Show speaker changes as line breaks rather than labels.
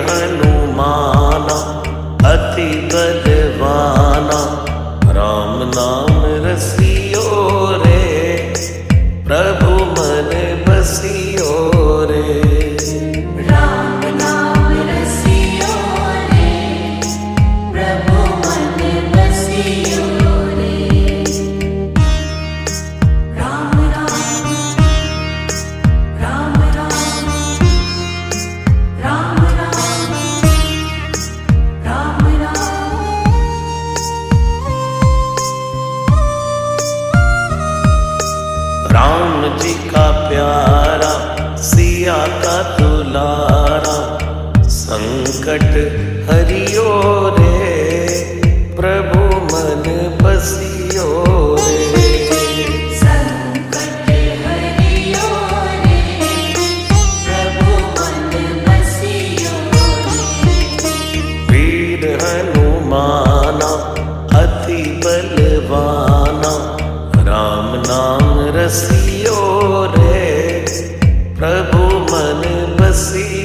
हनुमाना अति बलवाना, राम नाम रसियो रे, प्रभु मन बसियो रे।
राम नाम रसियो रे, प्रभु मन बसियो रे। राम राम राम राम राम राम राम राम।
राम जी का प्यारा सिया का दुलारा, संकट हरियो रे, प्रभु मन बसियो रे।
संकट हरियो रे, प्रभु मन बसियो रे।
वीर हनुमाना अति बलवाना, राम नाम रसियो रे, प्रभु मन बसियो